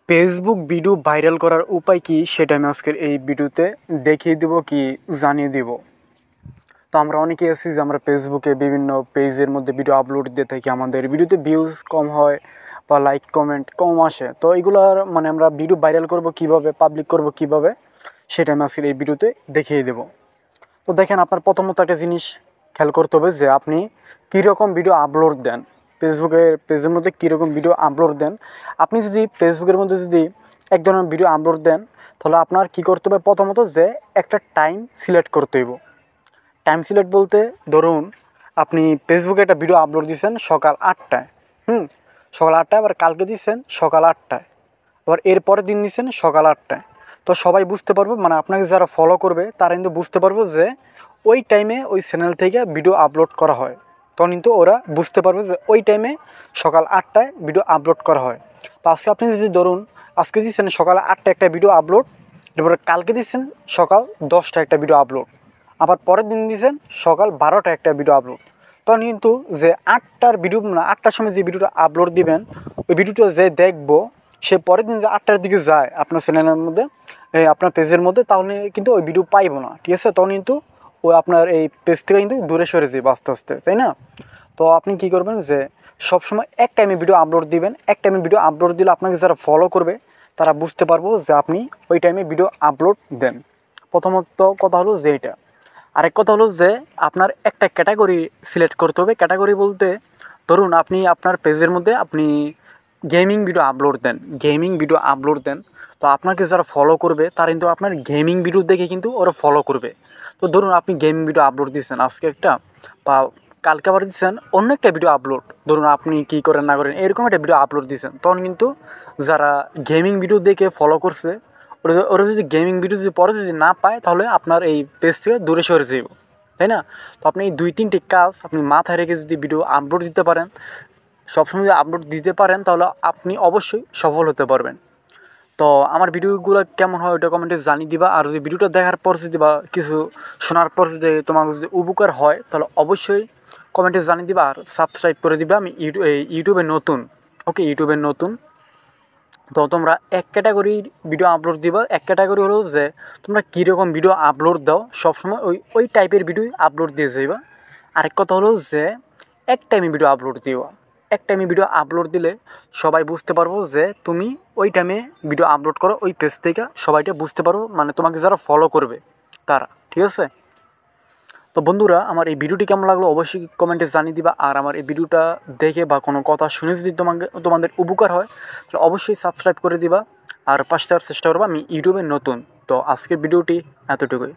Facebook video viral করার উপায় কি সেটা আমি আজকের এই ভিডিওতে দেখিয়ে দেব কি জানিয়ে দেব। তো আমরা অনেকেই আছি যে আমরা ফেসবুকে বিভিন্ন পেজের মধ্যে ভিডিও আপলোড দিয়ে থাকি, আমাদের ভিডিওতে ভিউজ কম হয় বা লাইক কমেন্ট কম আসে। তো এইগুলোর আমরা ভিডিও ভাইরাল করব কিভাবে, পাবলিক করব কিভাবে, সেটা আমি আজকের এই ভিডিওতে দেখিয়ে দেব। তো দেখেন, আপনার প্রথমত একটা জিনিস খেয়াল করতে হবে যে আপনি কীরকম ভিডিও আপলোড দেন, পেজের মধ্যে কীরকম ভিডিও আপলোড দেন। আপনি যদি ফেসবুকের মধ্যে যদি এক ধরনের ভিডিও আপলোড দেন, তাহলে আপনার কী করতে হবে, প্রথমত যে একটা টাইম সিলেক্ট করতে হইব। টাইম সিলেক্ট বলতে ধরুন আপনি ফেসবুকে একটা ভিডিও আপলোড দিয়েছেন সকাল 8টায়, সকাল 8টায়, আবার কালকে দিচ্ছেন সকাল 8টায়, আবার এর পরের দিন দিচ্ছেন সকাল 8টায়। তো সবাই বুঝতে পারবে, মানে আপনাকে যারা ফলো করবে তারা কিন্তু বুঝতে পারবে যে ওই টাইমে ওই চ্যানেল থেকে ভিডিও আপলোড করা হয়। তখন কিন্তু ওরা বুঝতে পারবে যে ওই টাইমে সকাল 8টায় ভিডিও আপলোড করা হয়। তো আজকে আপনি যদি ধরুন আজকে দিচ্ছেন সকাল 8টায় একটা ভিডিও আপলোড, এরপরে কালকে দিচ্ছেন সকাল 10টায় একটা ভিডিও আপলোড, আবার পরের দিন দিয়েছেন সকাল 12টায় একটা ভিডিও আপলোড, তখন কিন্তু যে 8টার ভিডিও, মানে 8টার সময় যে ভিডিওটা আপলোড দিবেন, ওই ভিডিওটা যে দেখবো সে পরের দিন যে 8টার দিকে যায় আপনার চ্যানেলের মধ্যে, আপনার পেজের মধ্যে, তাহলে কিন্তু ওই ভিডিও পাইবো না, ঠিক আছে? তখন কিন্তু ওই আপনার এই পেজ থেকে কিন্তু দূরে সরে যাবে আস্তে আস্তে, তাই না? তো আপনি কী করবেন যে সবসময় এক টাইমে ভিডিও আপলোড দিবেন। এক টাইমে ভিডিও আপলোড দিলে আপনাকে যারা ফলো করবে তারা বুঝতে পারবো যে আপনি ওই টাইমে ভিডিও আপলোড দেন। প্রথমত কথা হলো যে এটা। আরেক কথা হলো যে আপনার একটা ক্যাটাগরি সিলেক্ট করতে হবে। ক্যাটাগরি বলতে ধরুন আপনি আপনার পেজের মধ্যে আপনি গেমিং ভিডিও আপলোড দেন, তো আপনাকে যারা ফলো করবে তারা কিন্তু আপনার গেমিং ভিডিও দেখে কিন্তু ওরা ফলো করবে। তো ধরুন আপনি গেমিং ভিডিও আপলোড দিচ্ছেন আজকে একটা, বা কালকে আবার দিচ্ছেন অন্য একটা ভিডিও আপলোড, ধরুন আপনি কী করেন না করেন এরকম একটা ভিডিও আপলোড দিচ্ছেন, তখন কিন্তু যারা গেমিং ভিডিও দেখে ফলো করছে ওরা যদি গেমিং ভিডিও যদি পরে যদি না পায়, তাহলে আপনার এই পেজ থেকে দূরে সরে যাব, তাই না? তো আপনি এই 2-3টি কাজ আপনি মাথায় রেখে যদি ভিডিও আপলোড দিতে পারেন, সবসময় যদি আপলোড দিতে পারেন, তাহলে আপনি অবশ্যই সফল হতে পারবেন। তো আমার ভিডিওগুলো কেমন হয় ওটা কমেন্টে জানিয়ে দিবা। আর যদি ভিডিওটা দেখার পর যদি বা কিছু শোনার পর যদি তোমার যদি উপকার হয়, তাহলে অবশ্যই কমেন্টে জানিয়ে দিবা আর সাবস্ক্রাইব করে দিবা। আমি ইউটিউবে নতুন, ইউটিউবে নতুন। তো তোমরা এক ক্যাটাগরির ভিডিও আপলোড দিবা। এক ক্যাটাগরি হলো যে তোমরা কীরকম ভিডিও আপলোড দাও, সবসময় ওই টাইপের ভিডিও আপলোড দিয়ে যাইবা। আরেক কথা হলো যে এক টাইমে ভিডিও আপলোড দিবা। এক টাইমে ভিডিও আপলোড দিলে সবাই বুঝতে পারবো যে তুমি ওই টাইমে ভিডিও আপলোড করো, ওই পেজ থেকে সবাইটা বুঝতে পারবো, মানে তোমাকে যারা ফলো করবে তারা, ঠিক আছে? তো বন্ধুরা, আমার এই ভিডিওটি কেমন লাগলো অবশ্যই কমেন্টে জানিয়ে দিবা। আর আমার এই ভিডিওটা দেখে বা কোনো কথা শুনে যদি তোমাদের উপকার হয়, তাহলে অবশ্যই সাবস্ক্রাইব করে দিবা আর পাশে থাকার চেষ্টা করবা। আমি ইউটিউবে নতুন। তো আজকের ভিডিওটি এতটুকুই।